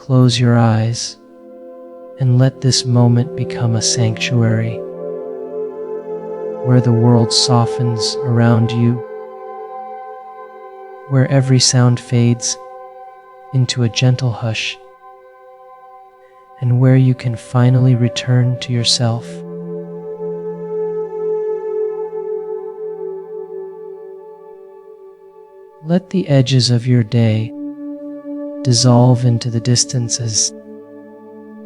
Close your eyes and let this moment become a sanctuary where the world softens around you, where every sound fades into a gentle hush, and where you can finally return to yourself. Let the edges of your day dissolve into the distance as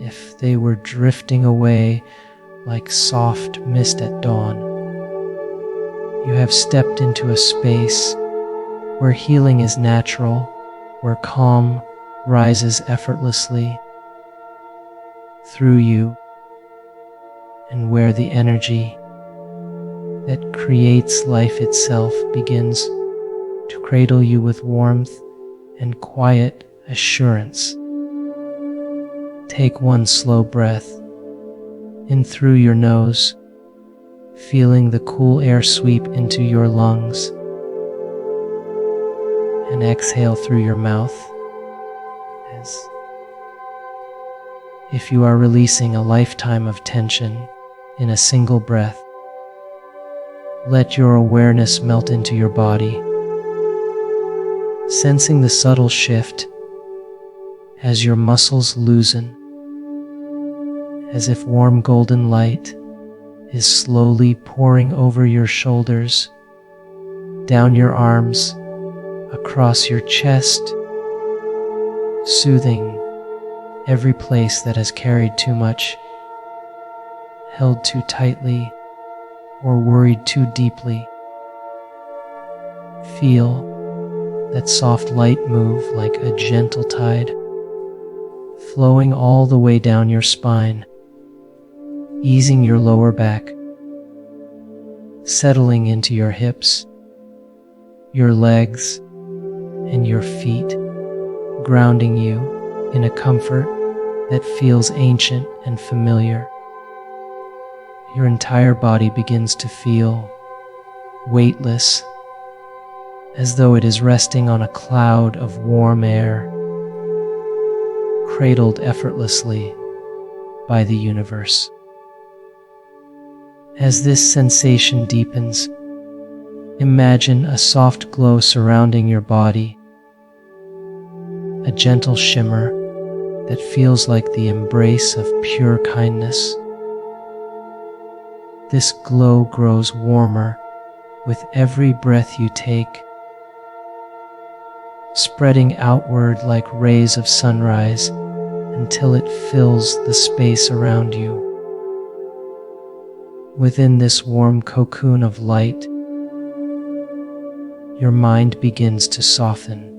if they were drifting away like soft mist at dawn. You have stepped into a space where healing is natural, where calm rises effortlessly through you, and where the energy that creates life itself begins to cradle you with warmth and quiet assurance. Take one slow breath in through your nose, feeling the cool air sweep into your lungs, and exhale through your mouth as if you are releasing a lifetime of tension in a single breath. Let your awareness melt into your body, sensing the subtle shift as your muscles loosen, as if warm golden light is slowly pouring over your shoulders, down your arms, across your chest, soothing every place that has carried too much, held too tightly, or worried too deeply. Feel that soft light move like a gentle tide, flowing all the way down your spine, easing your lower back, settling into your hips, your legs, and your feet, grounding you in a comfort that feels ancient and familiar. Your entire body begins to feel weightless, as though it is resting on a cloud of warm air, cradled effortlessly by the universe. As this sensation deepens, imagine a soft glow surrounding your body, a gentle shimmer that feels like the embrace of pure kindness. This glow grows warmer with every breath you take, spreading outward like rays of sunrise until it fills the space around you. Within this warm cocoon of light, your mind begins to soften.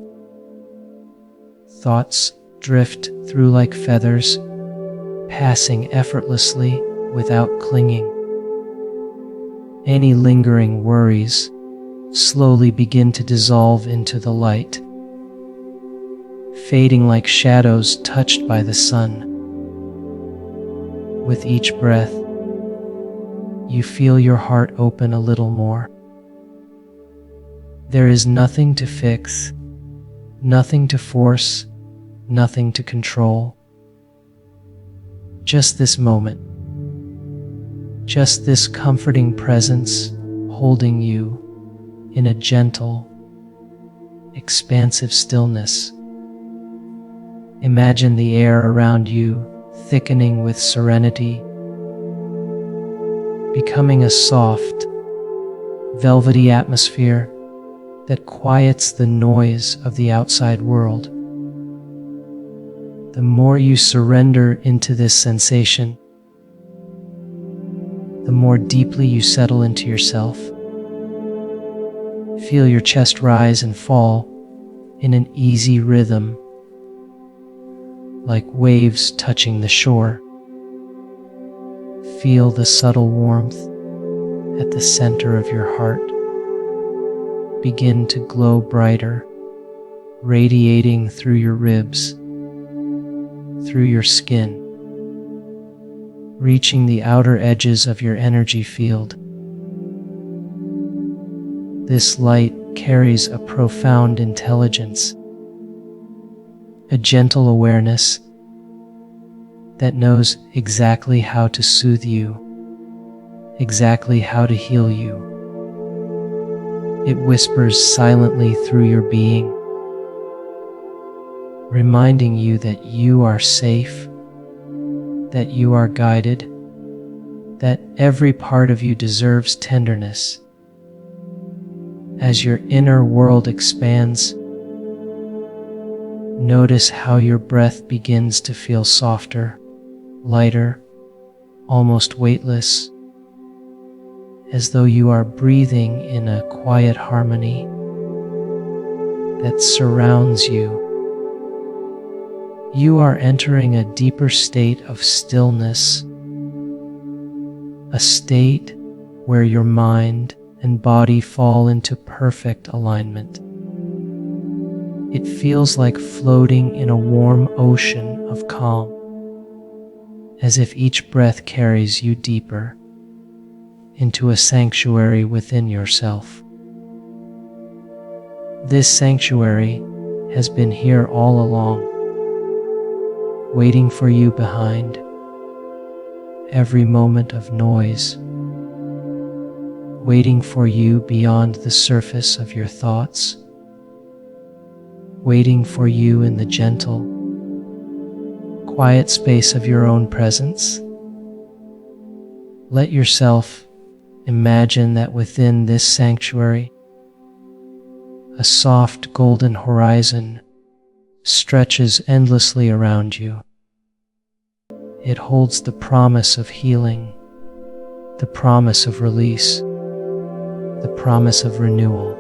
Thoughts drift through like feathers, passing effortlessly without clinging. Any lingering worries slowly begin to dissolve into the light, fading like shadows touched by the sun. With each breath, you feel your heart open a little more. There is nothing to fix, nothing to force, nothing to control. Just this moment, just this comforting presence holding you in a gentle, expansive stillness. Imagine the air around you thickening with serenity, becoming a soft, velvety atmosphere that quiets the noise of the outside world. The more you surrender into this sensation, the more deeply you settle into yourself. Feel your chest rise and fall in an easy rhythm, like waves touching the shore. Feel the subtle warmth at the center of your heart begin to glow brighter, radiating through your ribs, through your skin, reaching the outer edges of your energy field. This light carries a profound intelligence, a gentle awareness that knows exactly how to soothe you, exactly how to heal you. It whispers silently through your being, reminding you that you are safe, that you are guided, that every part of you deserves tenderness. As your inner world expands, notice how your breath begins to feel softer, lighter, almost weightless, as though you are breathing in a quiet harmony that surrounds you. You are entering a deeper state of stillness, a state where your mind and body fall into perfect alignment. It feels like floating in a warm ocean of calm, as if each breath carries you deeper into a sanctuary within yourself. This sanctuary has been here all along, waiting for you behind every moment of noise, waiting for you beyond the surface of your thoughts, waiting for you in the gentle, quiet space of your own presence. Let yourself imagine that within this sanctuary, a soft golden horizon stretches endlessly around you. It holds the promise of healing, the promise of release, the promise of renewal.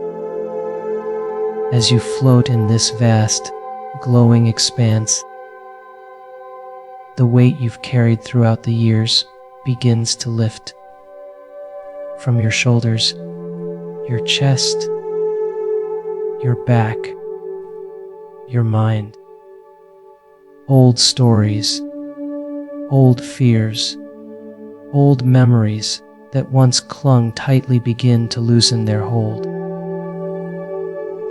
As you float in this vast, glowing expanse, the weight you've carried throughout the years begins to lift from your shoulders, your chest, your back, your mind. Old stories, old fears, old memories that once clung tightly begin to loosen their hold.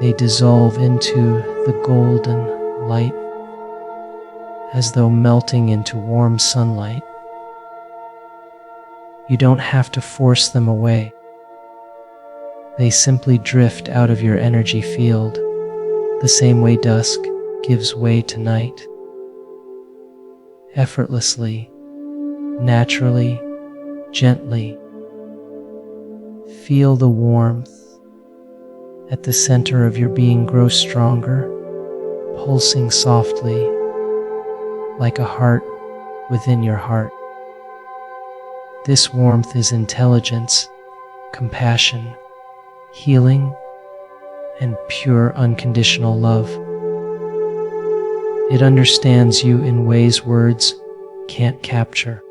They dissolve into the golden light as though melting into warm sunlight. You don't have to force them away. They simply drift out of your energy field, the same way dusk gives way to night. Effortlessly, naturally, gently, feel the warmth at the center of your being grow stronger, pulsing softly like a heart within your heart. This warmth is intelligence, compassion, healing, and pure unconditional love. It understands you in ways words can't capture.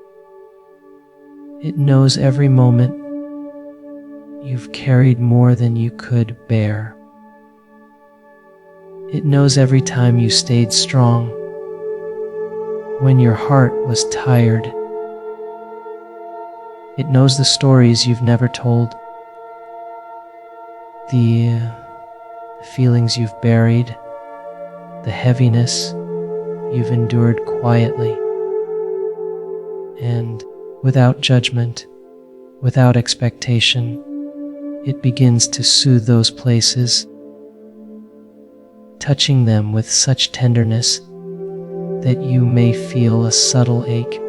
It knows every moment you've carried more than you could bear. It knows every time you stayed strong when your heart was tired. It knows the stories you've never told, the feelings you've buried, the heaviness you've endured quietly. And without judgment, without expectation, it begins to soothe those places, touching them with such tenderness that you may feel a subtle ache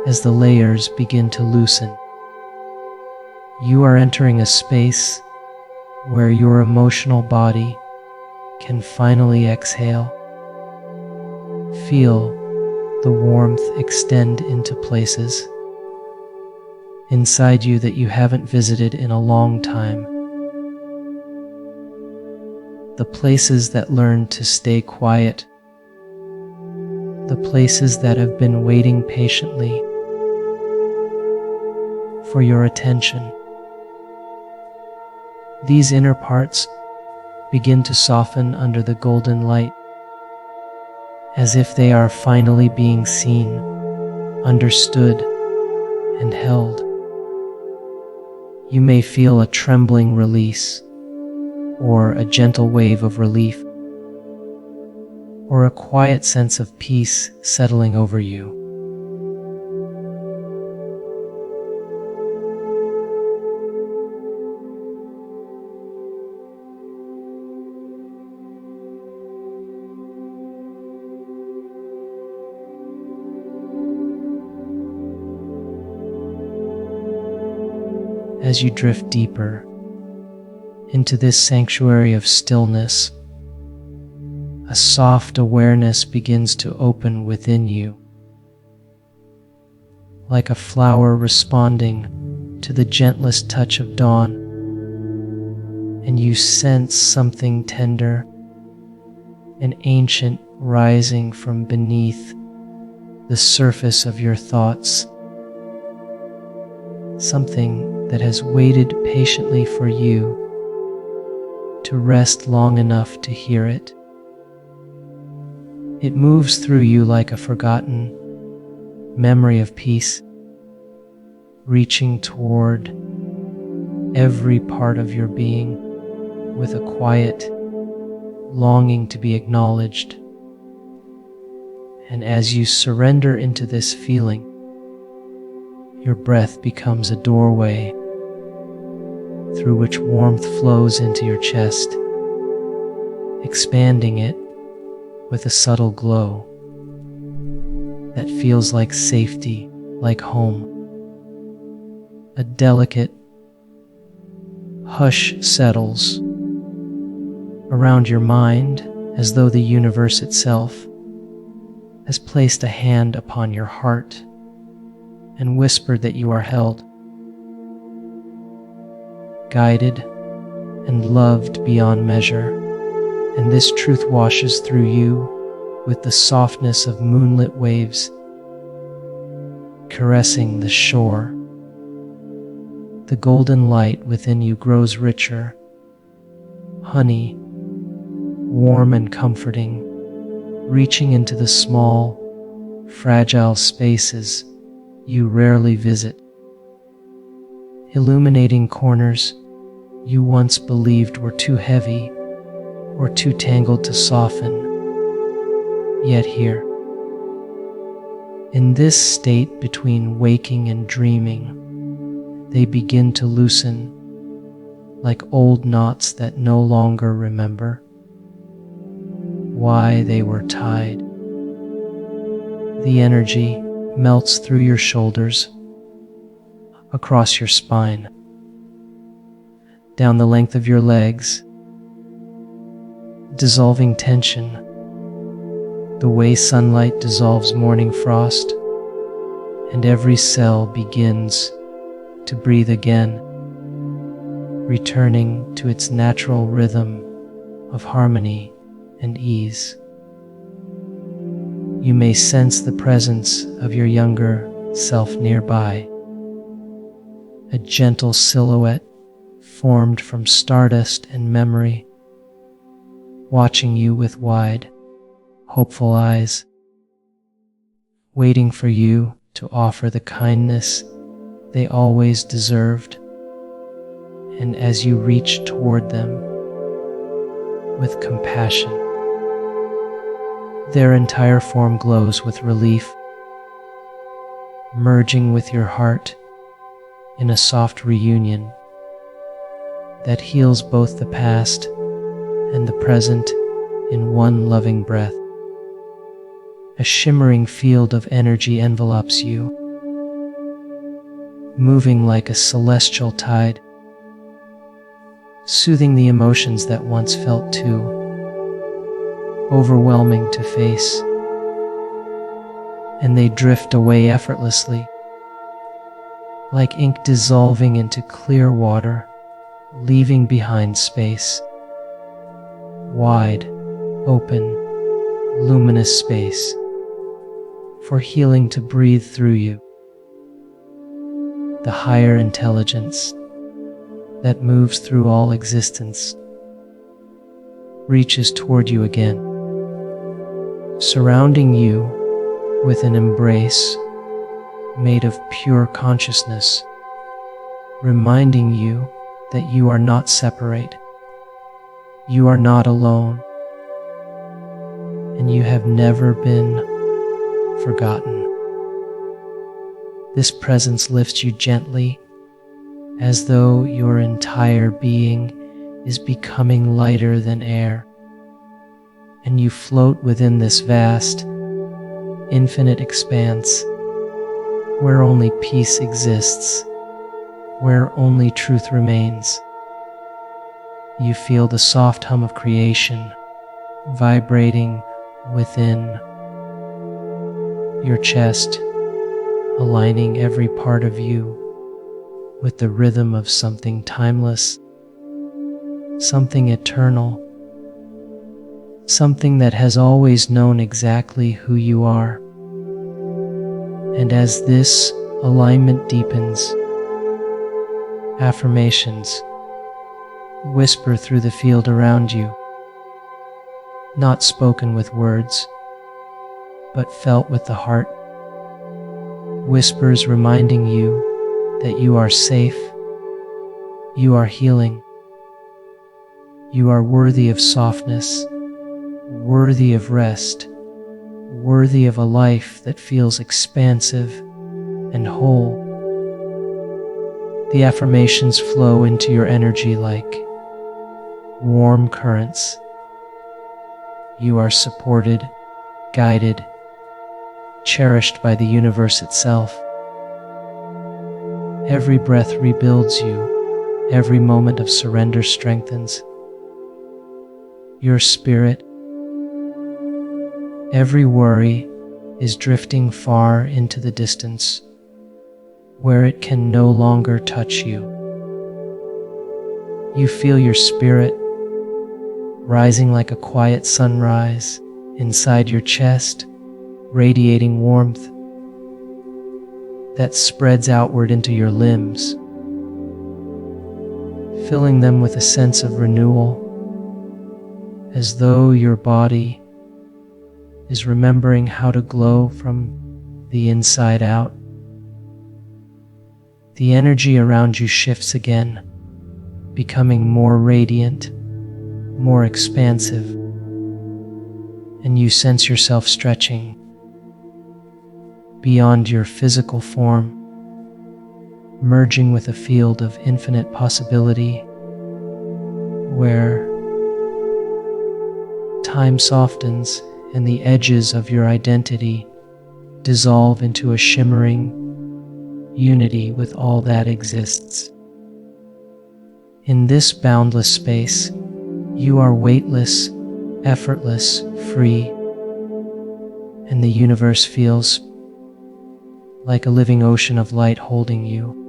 as the layers begin to loosen. You are entering a space where your emotional body can finally exhale. Feel the warmth extend into places inside you that you haven't visited in a long time. The places that learn to stay quiet, the places that have been waiting patiently for your attention. These inner parts begin to soften under the golden light, as if they are finally being seen, understood, and held. You may feel a trembling release or a gentle wave of relief. or a quiet sense of peace settling over you. As you drift deeper into this sanctuary of stillness, a soft awareness begins to open within you, like a flower responding to the gentlest touch of dawn, and you sense something tender and ancient rising from beneath the surface of your thoughts, something that has waited patiently for you to rest long enough to hear it. It moves through you like a forgotten memory of peace, reaching toward every part of your being with a quiet longing to be acknowledged. And as you surrender into this feeling, your breath becomes a doorway through which warmth flows into your chest, expanding it with a subtle glow that feels like safety, like home. A delicate hush settles around your mind as though the universe itself has placed a hand upon your heart and whispered that you are held, guided, and loved beyond measure. And this truth washes through you with the softness of moonlit waves caressing the shore. The golden light within you grows richer, honey, warm and comforting, reaching into the small, fragile spaces you rarely visit, illuminating corners you once believed were too heavy or too tangled to soften. Yet here, in this state between waking and dreaming, they begin to loosen like old knots that no longer remember why they were tied. The energy melts through your shoulders, across your spine, down the length of your legs, dissolving tension, the way sunlight dissolves morning frost, and every cell begins to breathe again, returning to its natural rhythm of harmony and ease. You may sense the presence of your younger self nearby, a gentle silhouette formed from stardust and memory, watching you with wide, hopeful eyes, waiting for you to offer the kindness they always deserved. And as you reach toward them with compassion, their entire form glows with relief, merging with your heart in a soft reunion that heals both the past and the present in one loving breath. A shimmering field of energy envelops you, moving like a celestial tide, soothing the emotions that once felt too overwhelming to face, and they drift away effortlessly, like ink dissolving into clear water, leaving behind space, wide, open, luminous space for healing to breathe through you. The higher intelligence that moves through all existence reaches toward you again, surrounding you with an embrace made of pure consciousness, reminding you that you are not separate, you are not alone, and you have never been forgotten. This presence lifts you gently, as though your entire being is becoming lighter than air, and you float within this vast, infinite expanse where only peace exists, where only truth remains. You feel the soft hum of creation vibrating within your chest, aligning every part of you with the rhythm of something timeless, something eternal, something that has always known exactly who you are. And as this alignment deepens, affirmations whisper through the field around you, not spoken with words, but felt with the heart. Whispers reminding you that you are safe, you are healing, you are worthy of softness, worthy of rest, worthy of a life that feels expansive and whole. The affirmations flow into your energy like warm currents. You are supported, guided, cherished by the universe itself. Every breath rebuilds you, every moment of surrender strengthens your spirit. Every worry is drifting far into the distance, where it can no longer touch you. You feel your spirit rising like a quiet sunrise inside your chest, radiating warmth that spreads outward into your limbs, filling them with a sense of renewal, as though your body is remembering how to glow from the inside out. The energy around you shifts again, becoming more radiant, more expansive, and you sense yourself stretching beyond your physical form, merging with a field of infinite possibility where time softens and the edges of your identity dissolve into a shimmering unity with all that exists. In this boundless space, you are weightless, effortless, free, and the universe feels like a living ocean of light holding you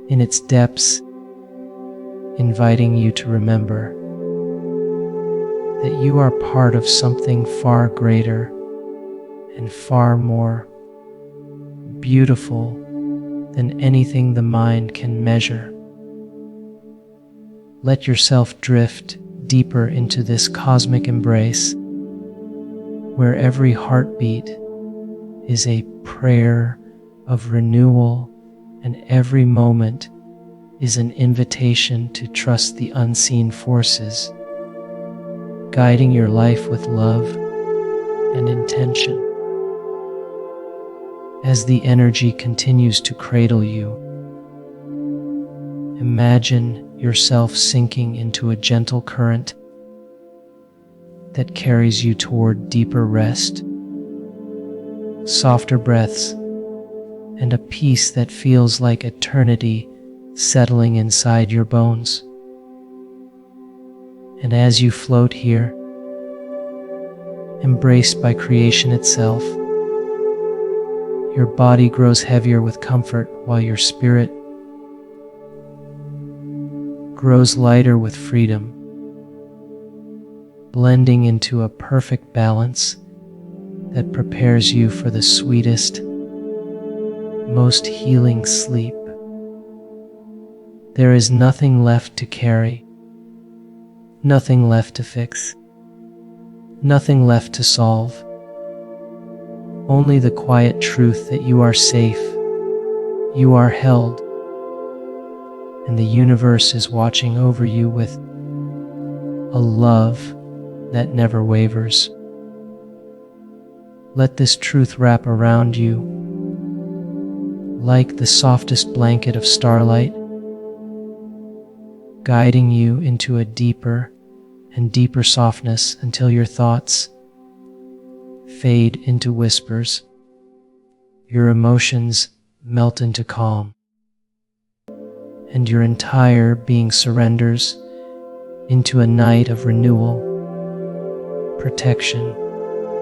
in its depths, inviting you to remember that you are part of something far greater and far more beautiful than anything the mind can measure. Let yourself drift deeper into this cosmic embrace, where every heartbeat is a prayer of renewal and every moment is an invitation to trust the unseen forces guiding your life with love and intention. As the energy continues to cradle you, imagine yourself sinking into a gentle current that carries you toward deeper rest, softer breaths, and a peace that feels like eternity settling inside your bones. And as you float here, embraced by creation itself, your body grows heavier with comfort while your spirit grows lighter with freedom, blending into a perfect balance that prepares you for the sweetest, most healing sleep. There is nothing left to carry, nothing left to fix, nothing left to solve. Only the quiet truth that you are safe, you are held, and the universe is watching over you with a love that never wavers. Let this truth wrap around you like the softest blanket of starlight, guiding you into a deeper and deeper softness until your thoughts fade into whispers, your emotions melt into calm, and your entire being surrenders into a night of renewal, protection,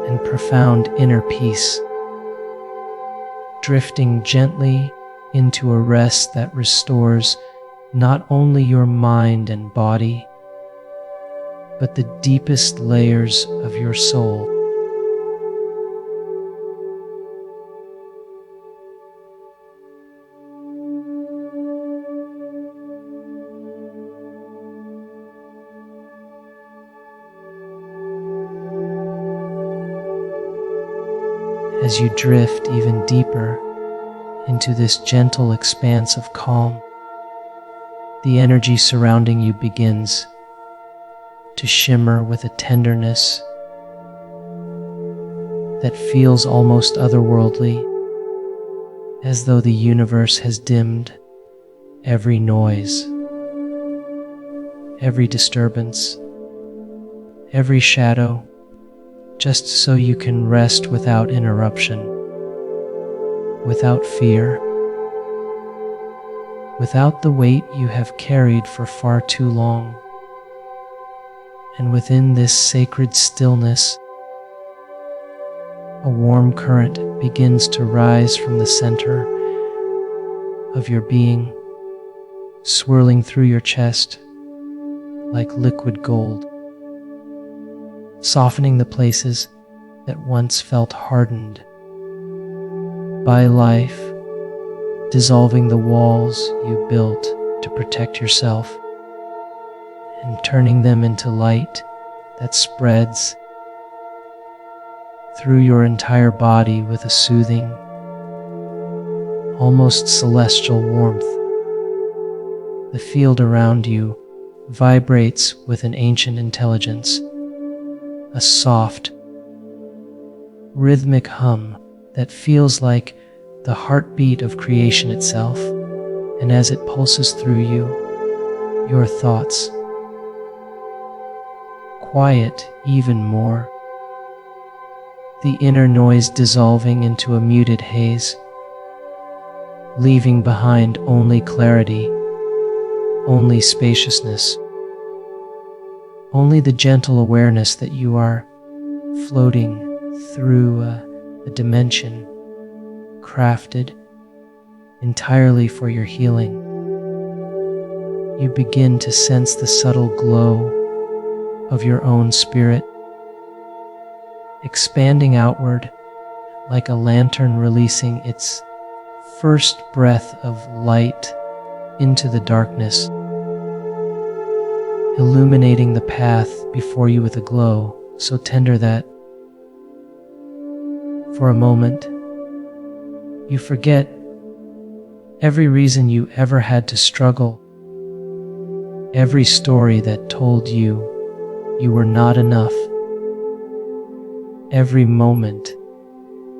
and profound inner peace, drifting gently into a rest that restores not only your mind and body, but the deepest layers of your soul. As you drift even deeper into this gentle expanse of calm, the energy surrounding you begins to shimmer with a tenderness that feels almost otherworldly, as though the universe has dimmed every noise, every disturbance, every shadow, just so you can rest without interruption, without fear, without the weight you have carried for far too long. And within this sacred stillness, a warm current begins to rise from the center of your being, swirling through your chest like liquid gold, softening the places that once felt hardened by life, dissolving the walls you built to protect yourself, and turning them into light that spreads through your entire body with a soothing, almost celestial warmth. The field around you vibrates with an ancient intelligence, a soft, rhythmic hum that feels like the heartbeat of creation itself. And as it pulses through you, your thoughts quiet even more, the inner noise dissolving into a muted haze, leaving behind only clarity, only spaciousness, only the gentle awareness that you are floating through a dimension crafted entirely for your healing. You begin to sense the subtle glow of your own spirit, expanding outward like a lantern releasing its first breath of light into the darkness, illuminating the path before you with a glow so tender that, for a moment, you forget every reason you ever had to struggle, every story that told you you were not enough, every moment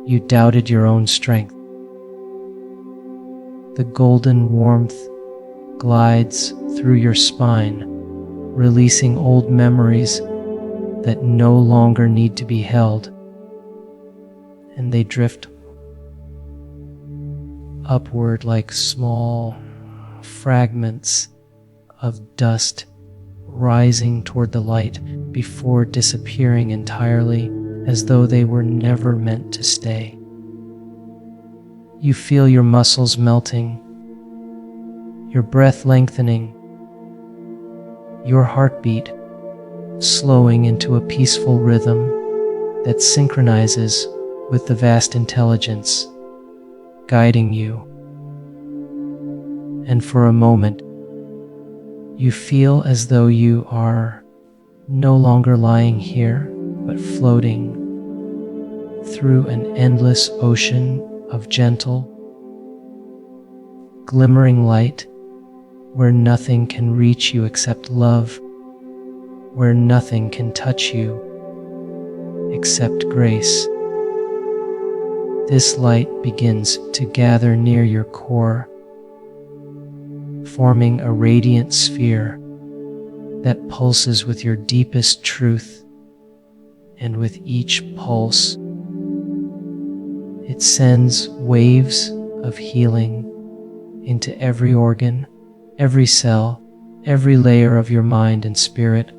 you doubted your own strength. The golden warmth glides through your spine, releasing old memories that no longer need to be held, and they drift upward like small fragments of dust rising toward the light before disappearing entirely, as though they were never meant to stay. You feel your muscles melting, your breath lengthening, your heartbeat slowing into a peaceful rhythm that synchronizes with the vast intelligence guiding you. And for a moment, you feel as though you are no longer lying here, but floating through an endless ocean of gentle, glimmering light where nothing can reach you except love, where nothing can touch you except grace. This light begins to gather near your core, forming a radiant sphere that pulses with your deepest truth, and with each pulse, it sends waves of healing into every organ, every cell, every layer of your mind and spirit,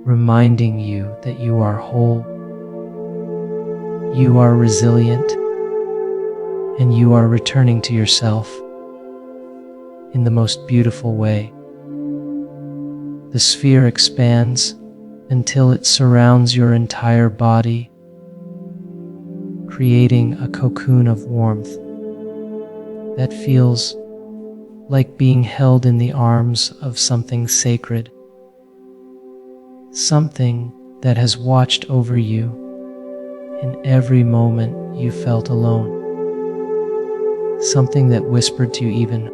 reminding you that you are whole, you are resilient, and you are returning to yourself in the most beautiful way. The sphere expands until it surrounds your entire body, creating a cocoon of warmth that feels like being held in the arms of something sacred, something that has watched over you in every moment you felt alone, something that whispered to you even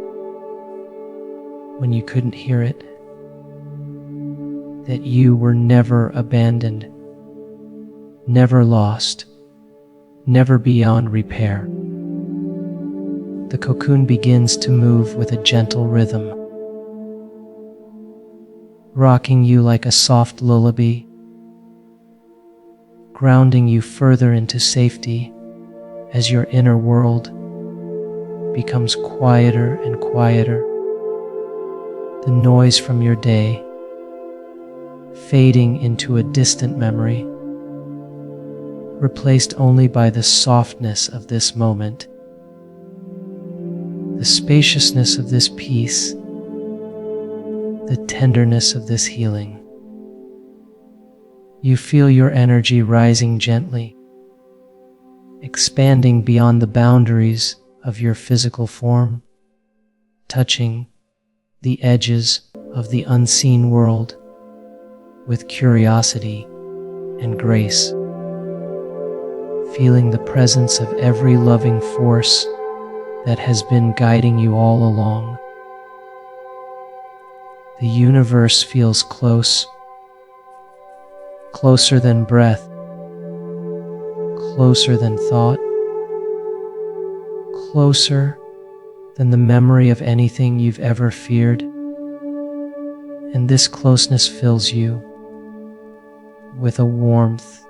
when you couldn't hear it, that you were never abandoned, never lost, never beyond repair. The cocoon begins to move with a gentle rhythm, rocking you like a soft lullaby, grounding you further into safety as your inner world becomes quieter and quieter. The noise from your day fading into a distant memory, replaced only by the softness of this moment, the spaciousness of this peace, the tenderness of this healing. You feel your energy rising gently, expanding beyond the boundaries of your physical form, touching the edges of the unseen world with curiosity and grace, feeling the presence of every loving force that has been guiding you all along. The universe feels close, closer than breath, closer than thought, closer than the memory of anything you've ever feared. And this closeness fills you with a warmth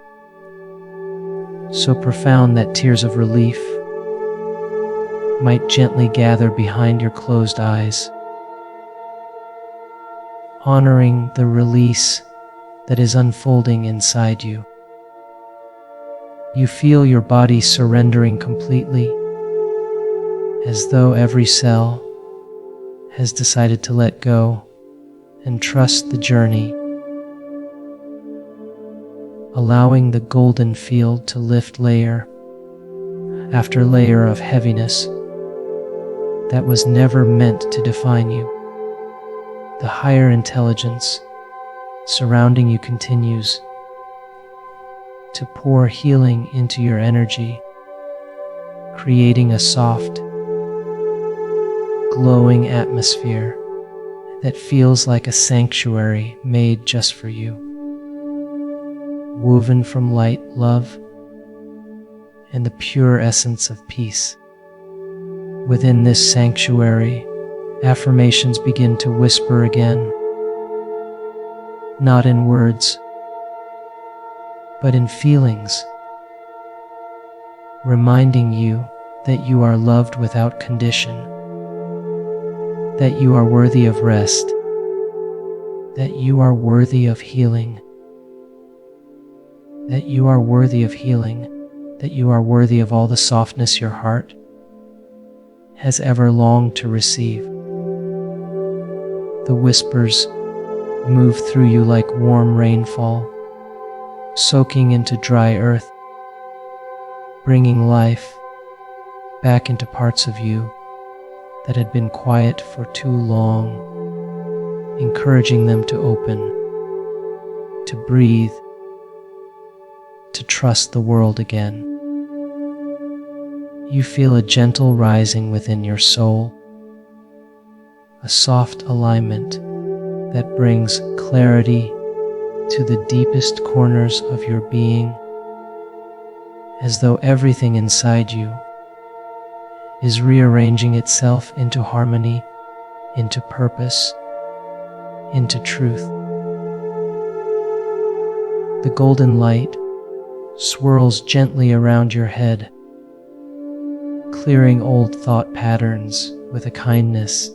so profound that tears of relief might gently gather behind your closed eyes, honoring the release that is unfolding inside you. You feel your body surrendering completely, as though every cell has decided to let go and trust the journey, allowing the golden field to lift layer after layer of heaviness that was never meant to define you. The higher intelligence surrounding you continues to pour healing into your energy, creating a soft, glowing atmosphere that feels like a sanctuary made just for you, woven from light, love, and the pure essence of peace. Within this sanctuary, affirmations begin to whisper again, not in words, but in feelings, reminding you that you are loved without condition, that you are worthy of rest, that you are worthy of healing, that you are worthy of healing, that you are worthy of all the softness your heart has ever longed to receive. The whispers move through you like warm rainfall, soaking into dry earth, bringing life back into parts of you that had been quiet for too long, encouraging them to open, to breathe, to trust the world again. You feel a gentle rising within your soul, a soft alignment that brings clarity to the deepest corners of your being, as though everything inside you is rearranging itself into harmony, into purpose, into truth. The golden light swirls gently around your head, clearing old thought patterns with a kindness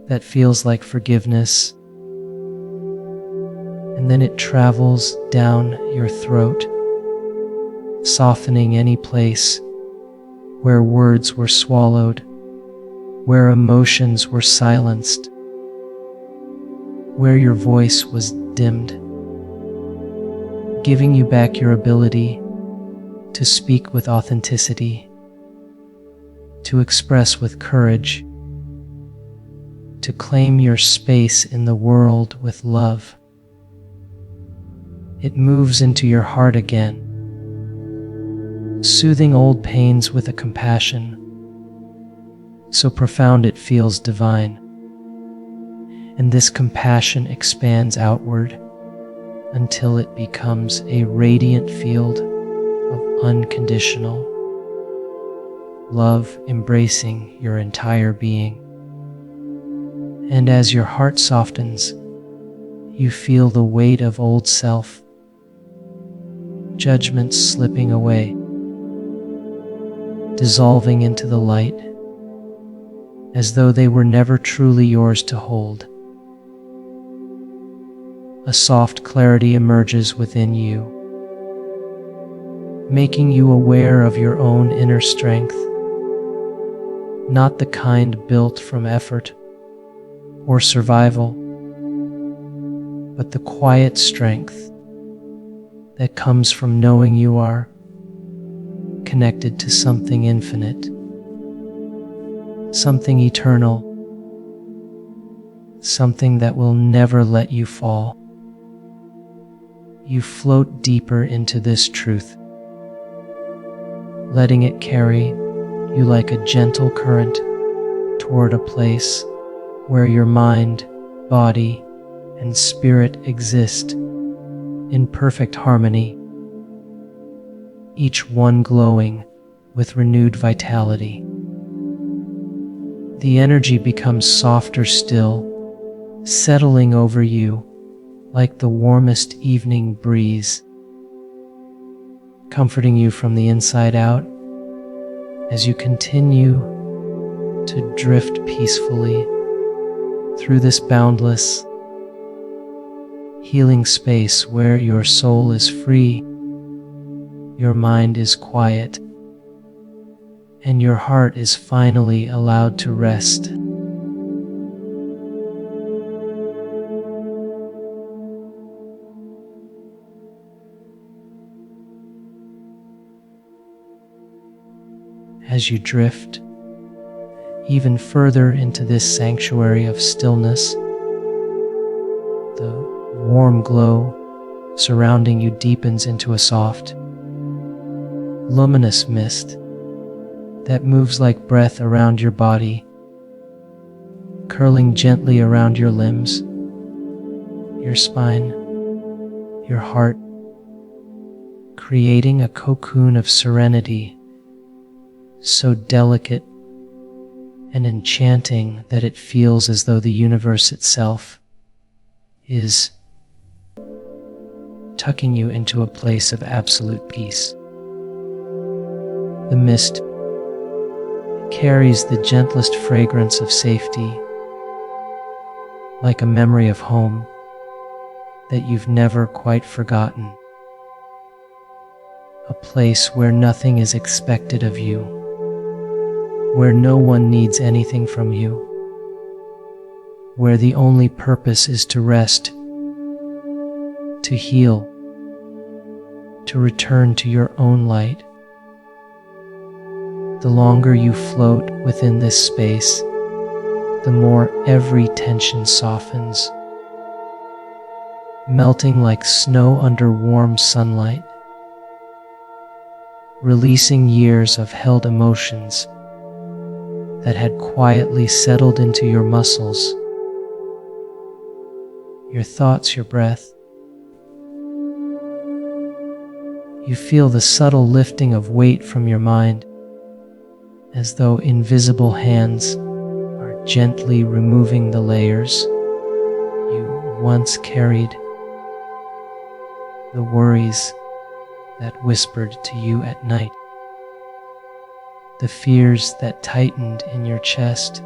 that feels like forgiveness, and then it travels down your throat, softening any place where words were swallowed, where emotions were silenced, where your voice was dimmed, giving you back your ability to speak with authenticity, to express with courage, to claim your space in the world with love. It moves into your heart again, soothing old pains with a compassion so profound it feels divine. And this compassion expands outward until it becomes a radiant field of unconditional love embracing your entire being. And as your heart softens, you feel the weight of old self, judgments slipping away, dissolving into the light, as though they were never truly yours to hold. A soft clarity emerges within you, making you aware of your own inner strength, not the kind built from effort or survival, but the quiet strength that comes from knowing you are connected to something infinite, something eternal, something that will never let you fall. You float deeper into this truth, letting it carry you like a gentle current toward a place where your mind, body, and spirit exist in perfect harmony, each one glowing with renewed vitality. The energy becomes softer still, settling over you like the warmest evening breeze, comforting you from the inside out as you continue to drift peacefully through this boundless, healing space where your soul is free, your mind is quiet, and your heart is finally allowed to rest. As you drift even further into this sanctuary of stillness, the warm glow surrounding you deepens into a soft, luminous mist that moves like breath around your body, curling gently around your limbs, your spine, your heart, creating a cocoon of serenity so delicate and enchanting that it feels as though the universe itself is tucking you into a place of absolute peace. The mist carries the gentlest fragrance of safety, like a memory of home that you've never quite forgotten. A place where nothing is expected of you, where no one needs anything from you, where the only purpose is to rest, to heal, to return to your own light. The longer you float within this space, the more every tension softens, melting like snow under warm sunlight, releasing years of held emotions that had quietly settled into your muscles, your thoughts, your breath. You feel the subtle lifting of weight from your mind, as though invisible hands are gently removing the layers you once carried, the worries that whispered to you at night, the fears that tightened in your chest,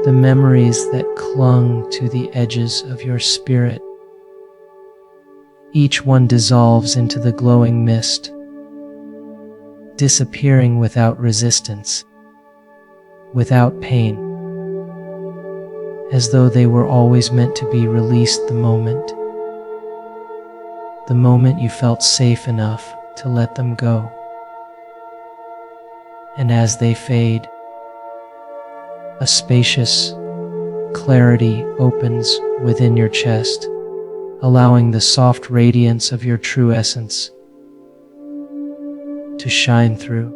the memories that clung to the edges of your spirit. Each one dissolves into the glowing mist, disappearing without resistance, without pain, as though they were always meant to be released the moment you felt safe enough to let them go. And as they fade, a spacious clarity opens within your chest, allowing the soft radiance of your true essence to shine through,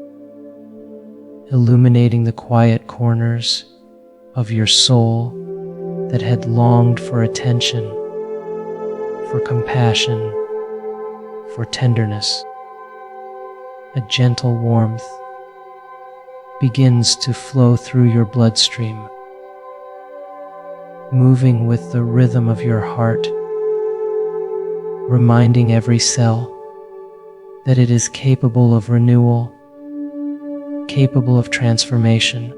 illuminating the quiet corners of your soul that had longed for attention, for compassion, for tenderness. A gentle warmth begins to flow through your bloodstream, moving with the rhythm of your heart, reminding every cell that it is capable of renewal, capable of transformation,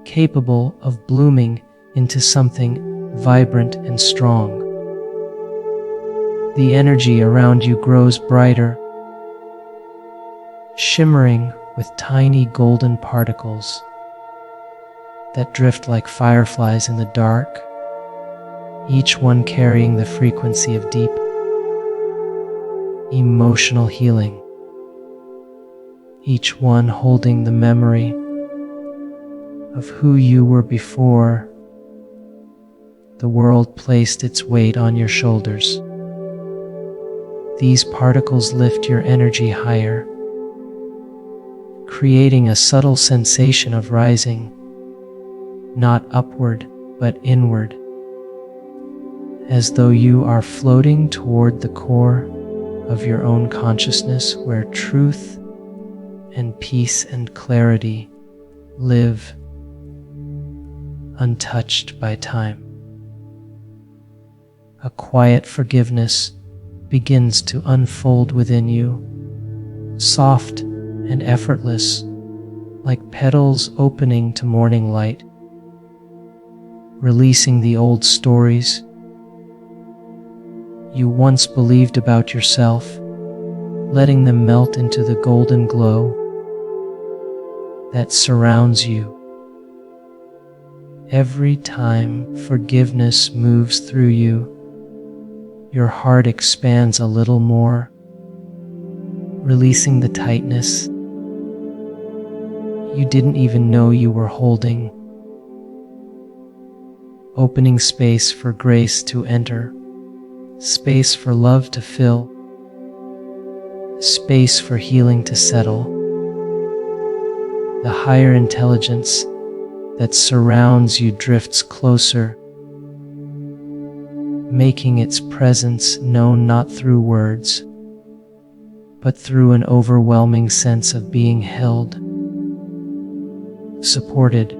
capable of blooming into something vibrant and strong. The energy around you grows brighter, shimmering with tiny golden particles that drift like fireflies in the dark, each one carrying the frequency of deep, emotional healing, each one holding the memory of who you were before the world placed its weight on your shoulders. These particles lift your energy higher, creating a subtle sensation of rising, not upward but inward, as though you are floating toward the core of your own consciousness, where truth and peace and clarity live untouched by time. A quiet forgiveness begins to unfold within you, soft and effortless, like petals opening to morning light, releasing the old stories you once believed about yourself, letting them melt into the golden glow that surrounds you. Every time forgiveness moves through you, your heart expands a little more, releasing the tightness you didn't even know you were holding, opening space for grace to enter, space for love to fill, space for healing to settle. The higher intelligence that surrounds you drifts closer, making its presence known not through words, but through an overwhelming sense of being held, supported,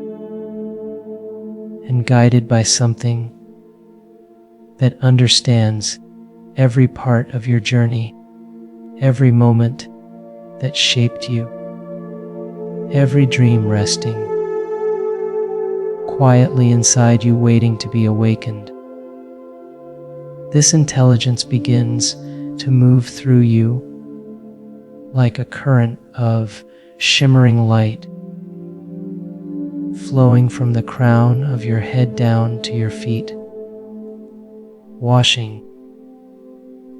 and guided by something that understands every part of your journey, every moment that shaped you, every dream resting quietly inside you, waiting to be awakened. This intelligence begins to move through you like a current of shimmering light, flowing from the crown of your head down to your feet, washing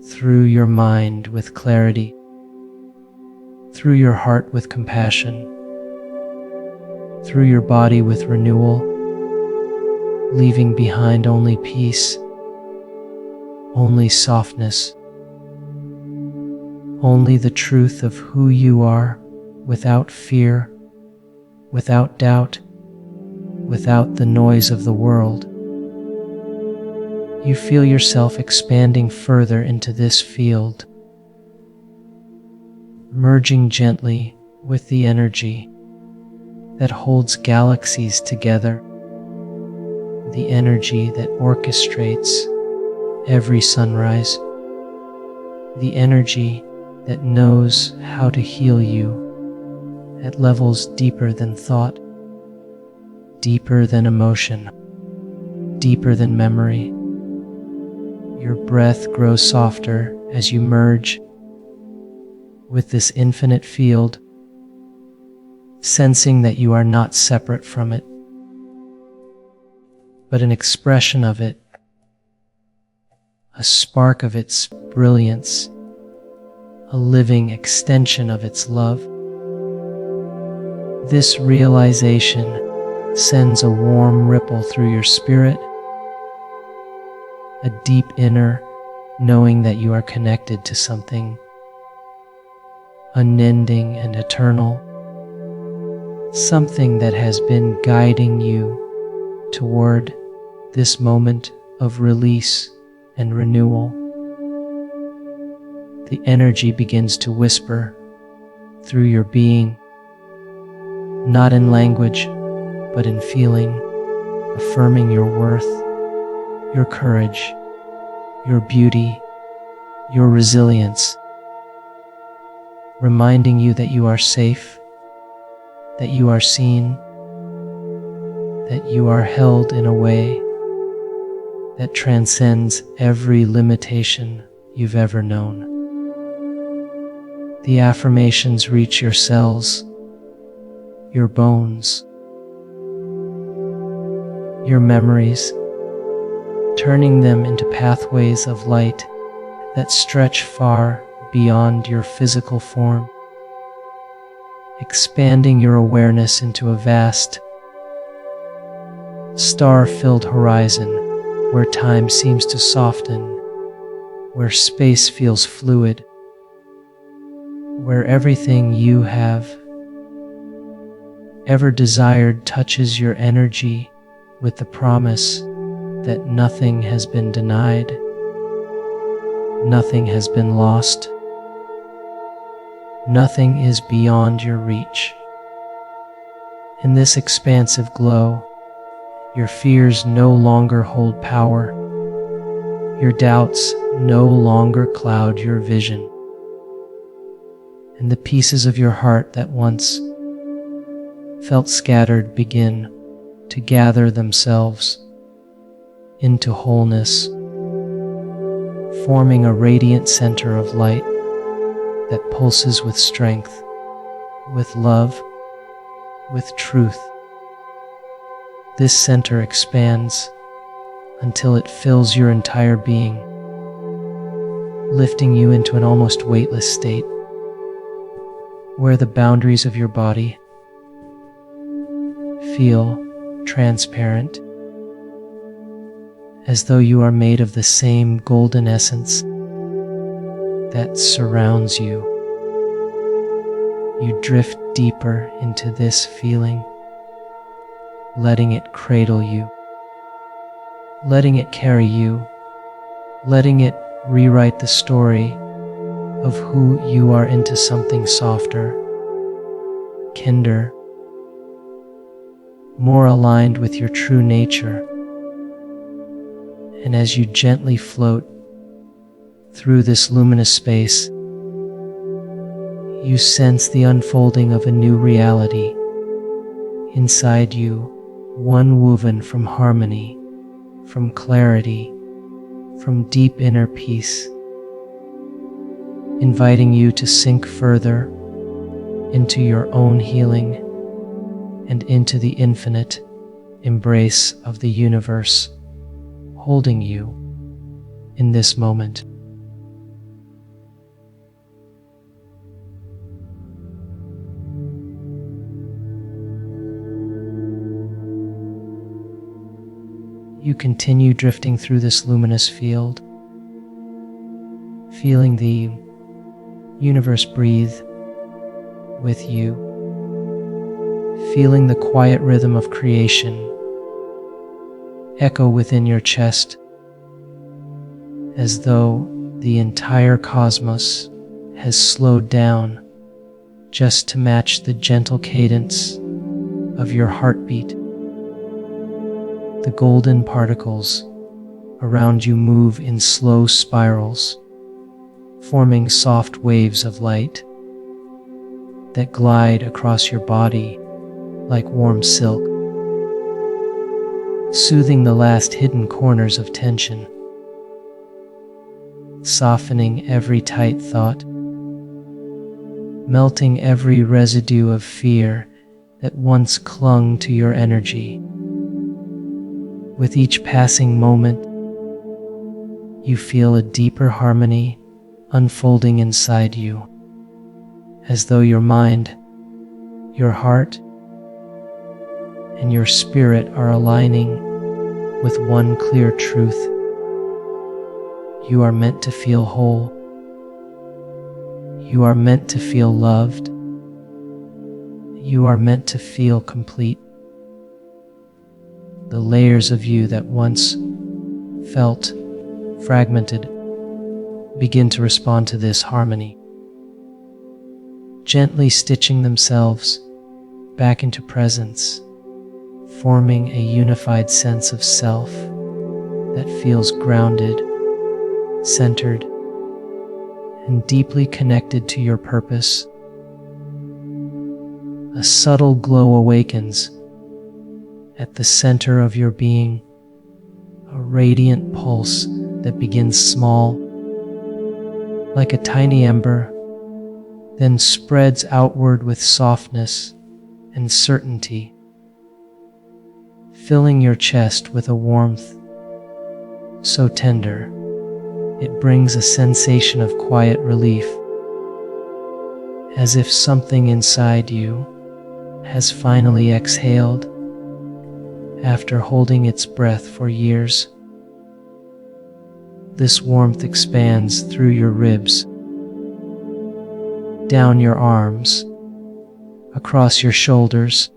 through your mind with clarity, through your heart with compassion, through your body with renewal, leaving behind only peace, only softness, only the truth of who you are, without fear, without doubt, without the noise of the world. You feel yourself expanding further into this field, merging gently with the energy that holds galaxies together, the energy that orchestrates every sunrise, the energy that knows how to heal you at levels deeper than thought, deeper than emotion, deeper than memory. Your breath grows softer as you merge with this infinite field, sensing that you are not separate from it, but an expression of it, a spark of its brilliance, a living extension of its love. This realization sends a warm ripple through your spirit, a deep inner knowing that you are connected to something unending and eternal, something that has been guiding you toward this moment of release and renewal. The energy begins to whisper through your being, not in language, but in feeling, affirming your worth, your courage, your beauty, your resilience, reminding you that you are safe, that you are seen, that you are held in a way that transcends every limitation you've ever known. The affirmations reach your cells, your bones, your memories, turning them into pathways of light that stretch far beyond your physical form, expanding your awareness into a vast, star-filled horizon where time seems to soften, where space feels fluid, where everything you have ever desired touches your energy with the promise that nothing has been denied, nothing has been lost, nothing is beyond your reach. In this expansive glow, your fears no longer hold power, your doubts no longer cloud your vision, and the pieces of your heart that once felt scattered begin to gather themselves into wholeness, forming a radiant center of light that pulses with strength, with love, with truth. This center expands until it fills your entire being, lifting you into an almost weightless state, where the boundaries of your body feel transparent, as though you are made of the same golden essence that surrounds you. You drift deeper into this feeling, letting it cradle you, letting it carry you, letting it rewrite the story of who you are into something softer, kinder, more aligned with your true nature. And as you gently float through this luminous space, you sense the unfolding of a new reality inside you, one woven from harmony, from clarity, from deep inner peace, inviting you to sink further into your own healing and into the infinite embrace of the universe holding you in this moment. You continue drifting through this luminous field, feeling the universe breathe with you, feeling the quiet rhythm of creation echo within your chest, as though the entire cosmos has slowed down just to match the gentle cadence of your heartbeat. The golden particles around you move in slow spirals, forming soft waves of light that glide across your body like warm silk, soothing the last hidden corners of tension, softening every tight thought, melting every residue of fear that once clung to your energy. With each passing moment, you feel a deeper harmony unfolding inside you, as though your mind, your heart, and your spirit are aligning with one clear truth. You are meant to feel whole. You are meant to feel loved. You are meant to feel complete. The layers of you that once felt fragmented begin to respond to this harmony, gently stitching themselves back into presence, forming a unified sense of self that feels grounded, centered, and deeply connected to your purpose. A subtle glow awakens at the center of your being, a radiant pulse that begins small, like a tiny ember, then spreads outward with softness and certainty, filling your chest with a warmth so tender it brings a sensation of quiet relief, as if something inside you has finally exhaled after holding its breath for years. This warmth expands through your ribs, down your arms, across your shoulders,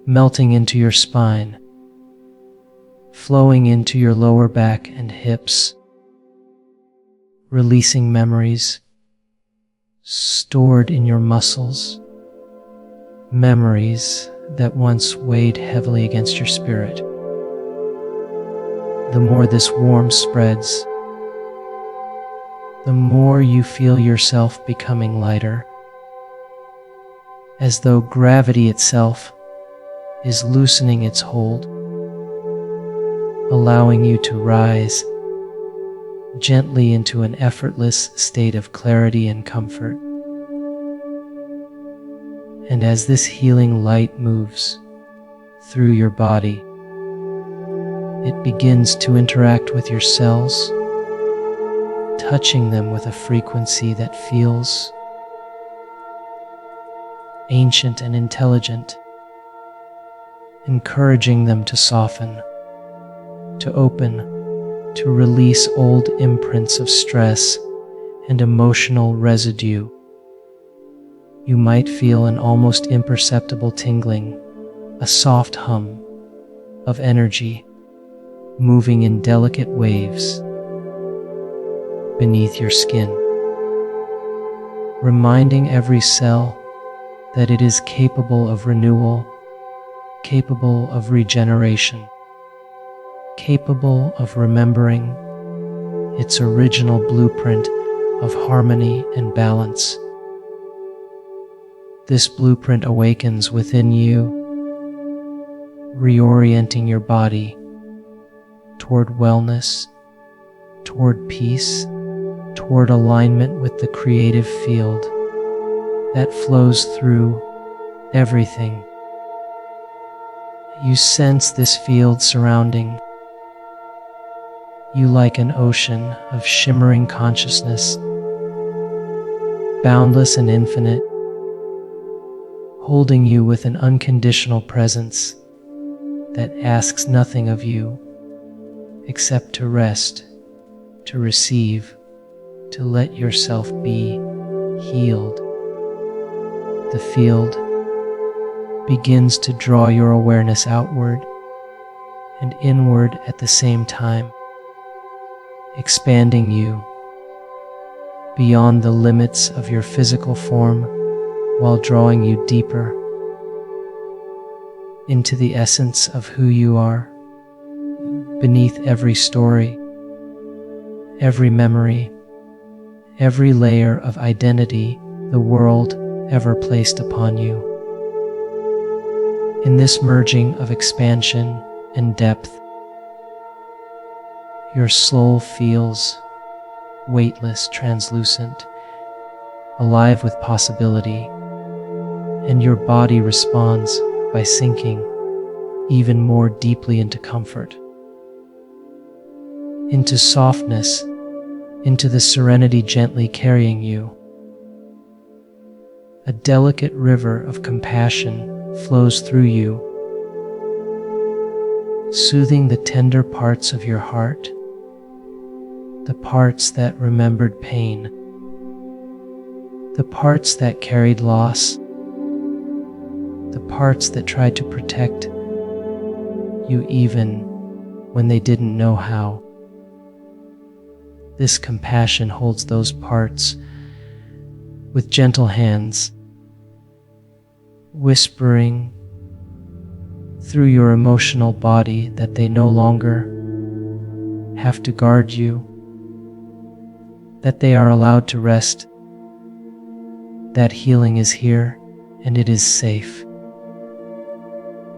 melting into your spine, flowing into your lower back and hips, releasing memories stored in your muscles, memories that once weighed heavily against your spirit. The more this warmth spreads, the more you feel yourself becoming lighter, as though gravity itself is loosening its hold, allowing you to rise gently into an effortless state of clarity and comfort. And as this healing light moves through your body, it begins to interact with your cells, touching them with a frequency that feels ancient and intelligent, encouraging them to soften, to open, to release old imprints of stress and emotional residue. You might feel an almost imperceptible tingling, a soft hum of energy moving in delicate waves beneath your skin, reminding every cell that it is capable of renewal, capable of regeneration, capable of remembering its original blueprint of harmony and balance. This blueprint awakens within you, reorienting your body toward wellness, toward peace, toward alignment with the creative field that flows through everything. You sense this field surrounding you like an ocean of shimmering consciousness, boundless and infinite, holding you with an unconditional presence that asks nothing of you except to rest, to receive, to let yourself be healed. The field begins to draw your awareness outward, and inward at the same time, expanding you beyond the limits of your physical form while drawing you deeper into the essence of who you are, beneath every story, every memory, every layer of identity the world ever placed upon you. In this merging of expansion and depth, your soul feels weightless, translucent, alive with possibility, and your body responds by sinking even more deeply into comfort, into softness, into the serenity gently carrying you. A delicate river of compassion flows through you, soothing the tender parts of your heart, the parts that remembered pain, the parts that carried loss, the parts that tried to protect you even when they didn't know how. This compassion holds those parts with gentle hands, whispering through your emotional body that they no longer have to guard you, that they are allowed to rest, that healing is here and it is safe.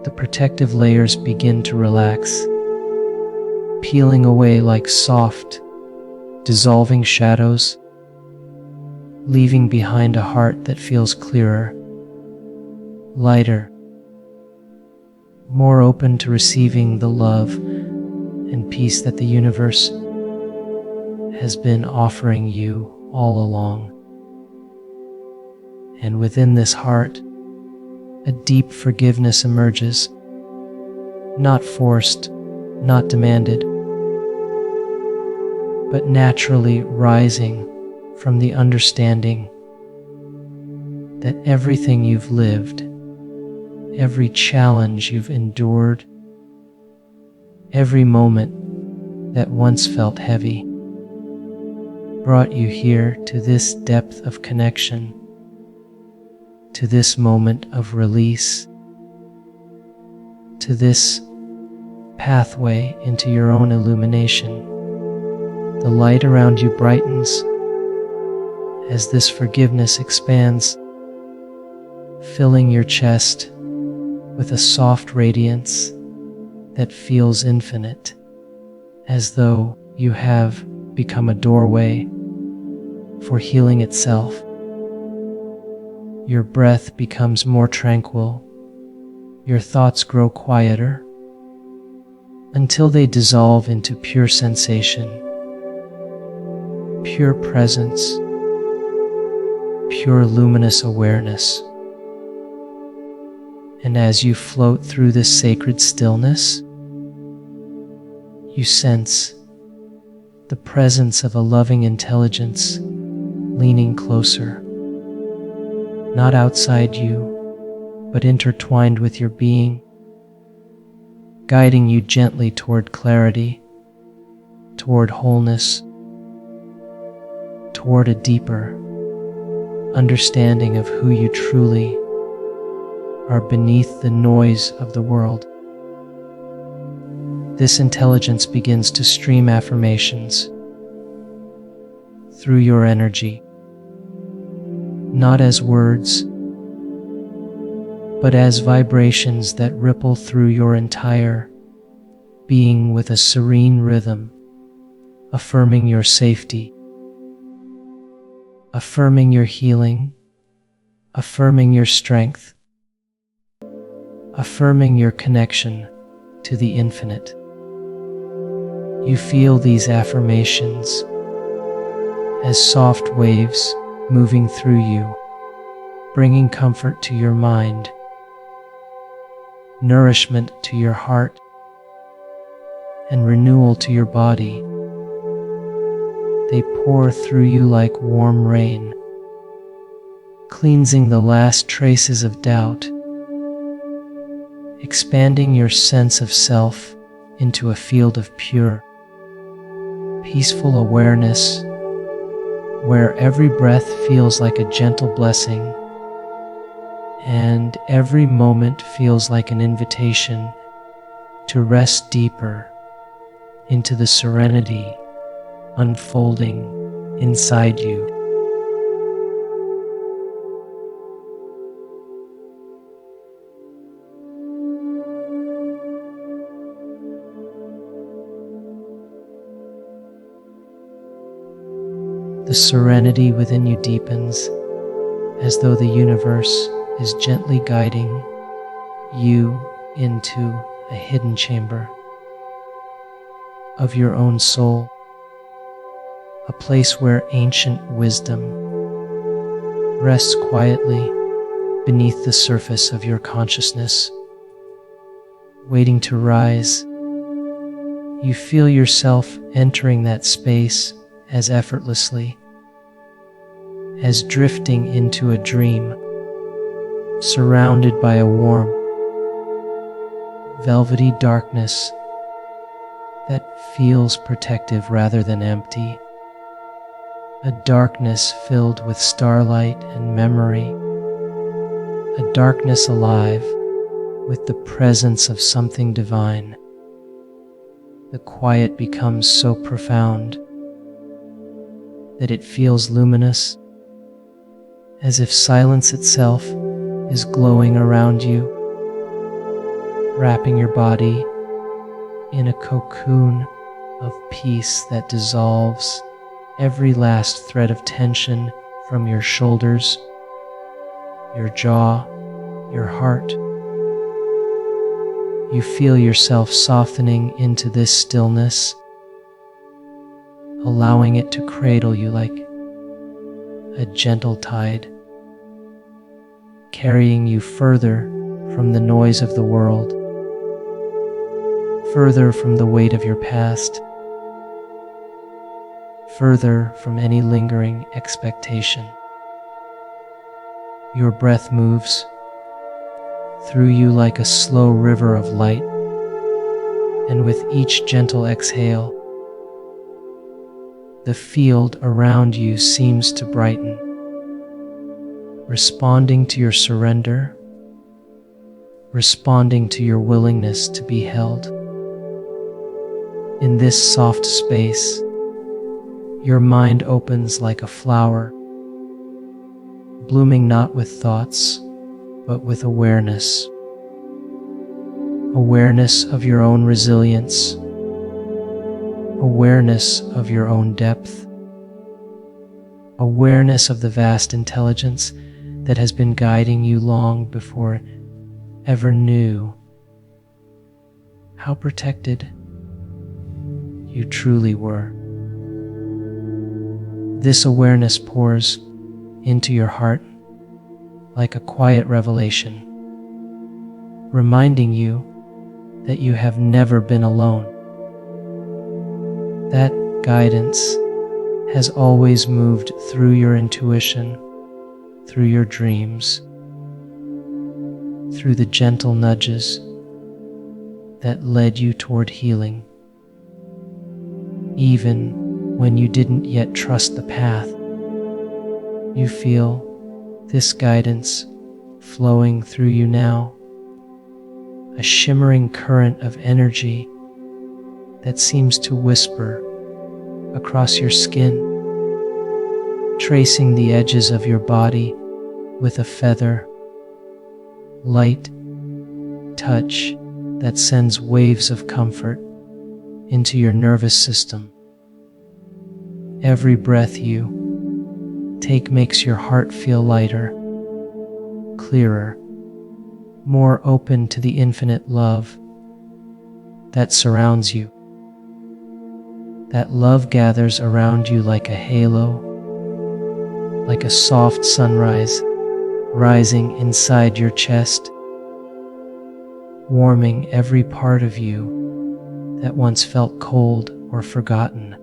The protective layers begin to relax, peeling away like soft, dissolving shadows, leaving behind a heart that feels clearer, lighter, more open to receiving the love and peace that the universe has been offering you all along. And within this heart, a deep forgiveness emerges, not forced, not demanded, but naturally rising from the understanding that everything you've lived, every challenge you've endured, every moment that once felt heavy, brought you here to this depth of connection, to this moment of release, to this pathway into your own illumination. The light around you brightens as this forgiveness expands, filling your chest with a soft radiance that feels infinite, as though you have become a doorway for healing itself. Your breath becomes more tranquil, your thoughts grow quieter, until they dissolve into pure sensation, pure presence, pure luminous awareness. And as you float through this sacred stillness, you sense the presence of a loving intelligence leaning closer, not outside you, but intertwined with your being, guiding you gently toward clarity, toward wholeness, toward a deeper understanding of who you truly are beneath the noise of the world. This intelligence begins to stream affirmations through your energy, not as words, but as vibrations that ripple through your entire being with a serene rhythm, affirming your safety, affirming your healing, affirming your strength, affirming your connection to the infinite. You feel these affirmations as soft waves moving through you, bringing comfort to your mind, nourishment to your heart, and renewal to your body. They pour through you like warm rain, cleansing the last traces of doubt, expanding your sense of self into a field of pure, peaceful awareness where every breath feels like a gentle blessing and every moment feels like an invitation to rest deeper into the serenity unfolding inside you. The serenity within you deepens as though the universe is gently guiding you into a hidden chamber of your own soul, a place where ancient wisdom rests quietly beneath the surface of your consciousness, waiting to rise. You feel yourself entering that space as effortlessly as drifting into a dream, surrounded by a warm, velvety darkness that feels protective rather than empty, a darkness filled with starlight and memory, a darkness alive with the presence of something divine. The quiet becomes so profound that it feels luminous, as if silence itself is glowing around you, wrapping your body in a cocoon of peace that dissolves every last thread of tension from your shoulders, your jaw, your heart. You feel yourself softening into this stillness, allowing it to cradle you like a gentle tide, carrying you further from the noise of the world, further from the weight of your past, further from any lingering expectation. Your breath moves through you like a slow river of light, and with each gentle exhale, the field around you seems to brighten, responding to your surrender, responding to your willingness to be held. In this soft space, your mind opens like a flower, blooming not with thoughts, but with awareness. Awareness of your own resilience, awareness of your own depth, awareness of the vast intelligence that has been guiding you long before ever knew how protected you truly were. This awareness pours into your heart like a quiet revelation, reminding you that you have never been alone. That guidance has always moved through your intuition, through your dreams, through the gentle nudges that led you toward healing, even when you didn't yet trust the path. You feel this guidance flowing through you now, a shimmering current of energy that seems to whisper across your skin, tracing the edges of your body with a feather, light touch that sends waves of comfort into your nervous system. Every breath you take makes your heart feel lighter, clearer, more open to the infinite love that surrounds you. That love gathers around you like a halo, like a soft sunrise rising inside your chest, warming every part of you that once felt cold or forgotten.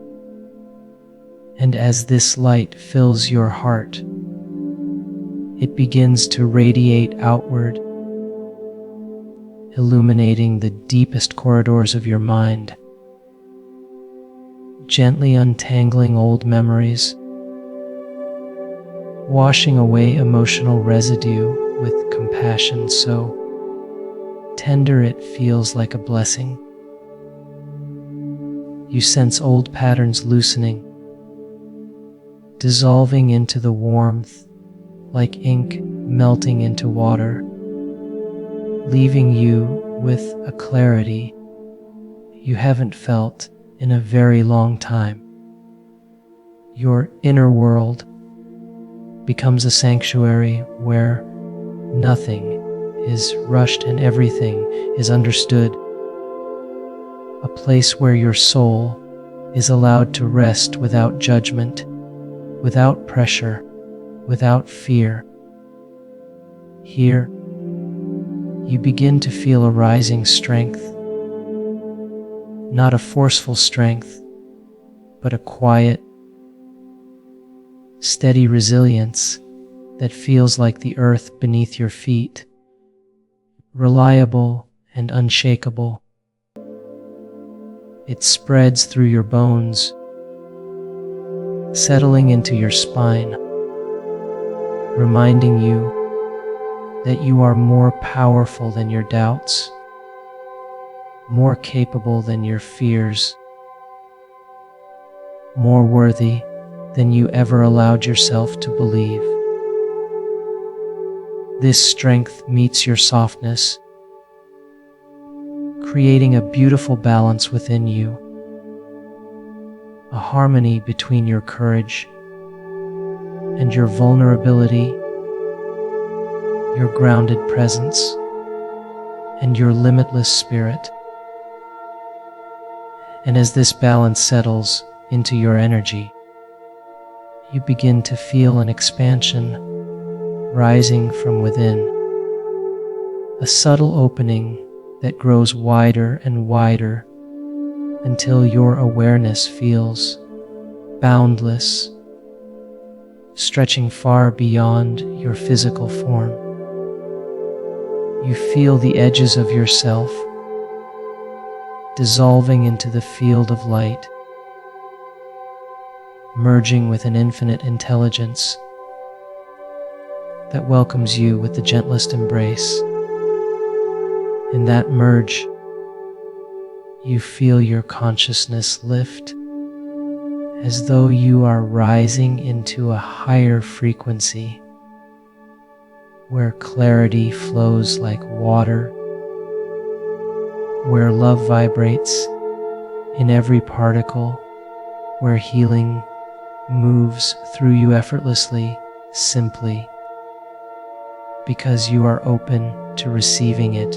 And as this light fills your heart, it begins to radiate outward, illuminating the deepest corridors of your mind, gently untangling old memories, washing away emotional residue with compassion so tender it feels like a blessing. You sense old patterns loosening, dissolving into the warmth like ink melting into water, leaving you with a clarity you haven't felt in a very long time. Your inner world becomes a sanctuary where nothing is rushed and everything is understood. A place where your soul is allowed to rest without judgment, without pressure, without fear. Here, you begin to feel a rising strength, not a forceful strength, but a quiet, steady resilience that feels like the earth beneath your feet, reliable and unshakable. It spreads through your bones, settling into your spine, reminding you that you are more powerful than your doubts, more capable than your fears, more worthy than you ever allowed yourself to believe. This strength meets your softness, creating a beautiful balance within you, a harmony between your courage and your vulnerability, your grounded presence, and your limitless spirit. And as this balance settles into your energy, you begin to feel an expansion rising from within, a subtle opening that grows wider and wider until your awareness feels boundless, stretching far beyond your physical form. You feel the edges of yourself dissolving into the field of light, merging with an infinite intelligence that welcomes you with the gentlest embrace. In that merge, you feel your consciousness lift as though you are rising into a higher frequency where clarity flows like water, where love vibrates in every particle, where healing moves through you effortlessly, simply because you are open to receiving it.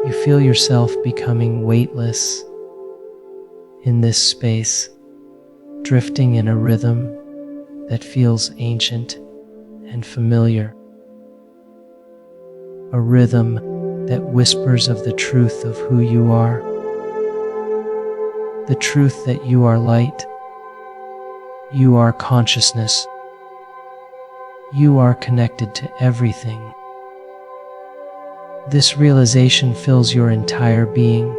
You feel yourself becoming weightless in this space, drifting in a rhythm that feels ancient and familiar, a rhythm that whispers of the truth of who you are, the truth that you are light, you are consciousness, you are connected to everything. This realization fills your entire being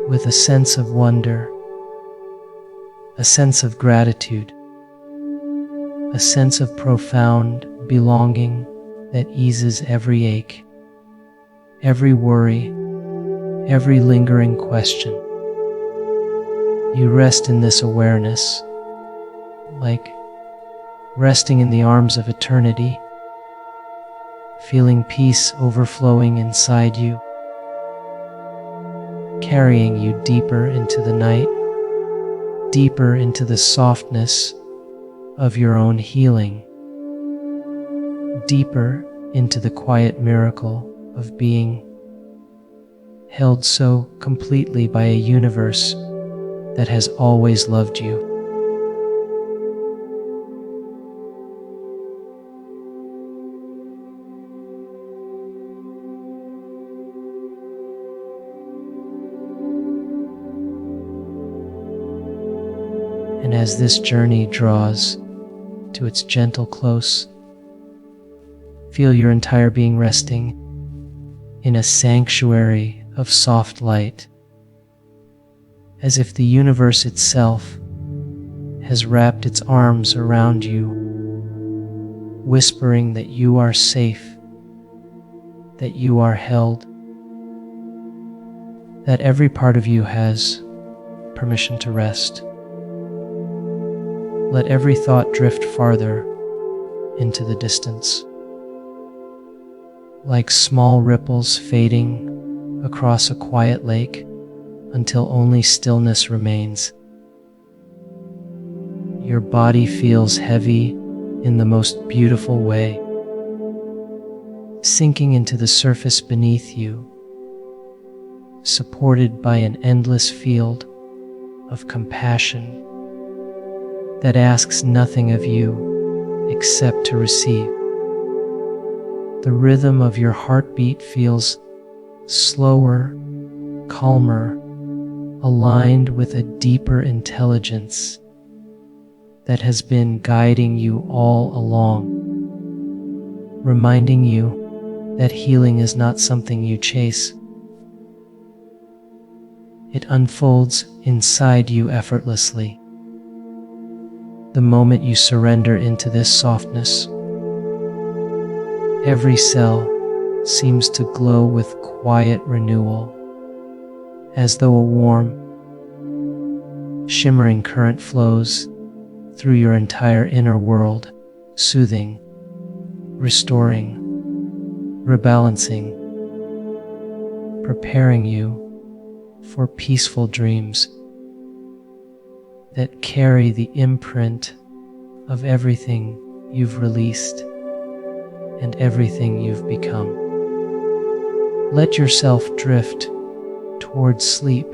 with a sense of wonder, a sense of gratitude, a sense of profound belonging that eases every ache, every worry, every lingering question. You rest in this awareness, like resting in the arms of eternity, feeling peace overflowing inside you, carrying you deeper into the night, deeper into the softness of your own healing, deeper into the quiet miracle of being held so completely by a universe that has always loved you. And as this journey draws to its gentle close, feel your entire being resting in a sanctuary of soft light, as if the universe itself has wrapped its arms around you, whispering that you are safe, that you are held, that every part of you has permission to rest. Let every thought drift farther into the distance, like small ripples fading across a quiet lake until only stillness remains. Your body feels heavy in the most beautiful way, sinking into the surface beneath you, supported by an endless field of compassion that asks nothing of you except to receive. The rhythm of your heartbeat feels slower, calmer, aligned with a deeper intelligence that has been guiding you all along, reminding you that healing is not something you chase. It unfolds inside you effortlessly. The moment you surrender into this softness, every cell seems to glow with quiet renewal, as though a warm, shimmering current flows through your entire inner world, soothing, restoring, rebalancing, preparing you for peaceful dreams that carry the imprint of everything you've released and everything you've become. Let yourself drift towards sleep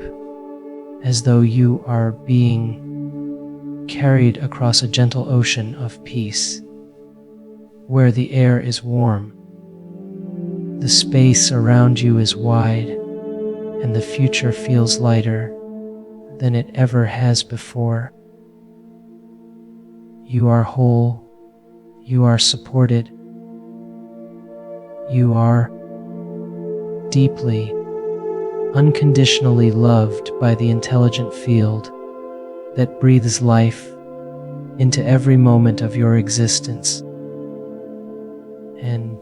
as though you are being carried across a gentle ocean of peace, where the air is warm, the space around you is wide, and the future feels lighter than it ever has before. You are whole, you are supported, you are deeply, unconditionally loved by the intelligent field that breathes life into every moment of your existence. And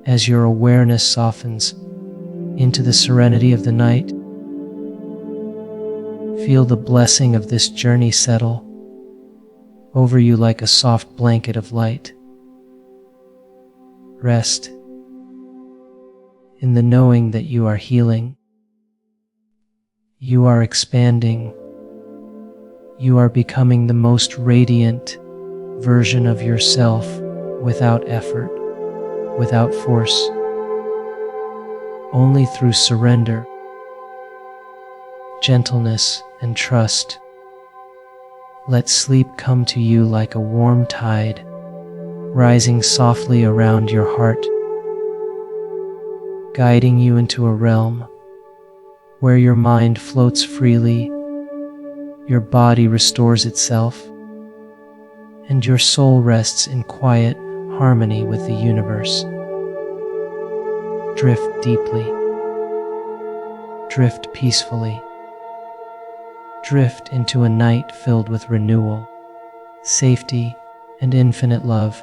as your awareness softens into the serenity of the night, feel the blessing of this journey settle over you like a soft blanket of light. Rest in the knowing that you are healing, you are expanding, you are becoming the most radiant version of yourself without effort, without force, only through surrender, gentleness, and trust. Let sleep come to you like a warm tide, rising softly around your heart, guiding you into a realm where your mind floats freely, your body restores itself, and your soul rests in quiet harmony with the universe. Drift deeply, drift peacefully, drift into a night filled with renewal, safety, and infinite love.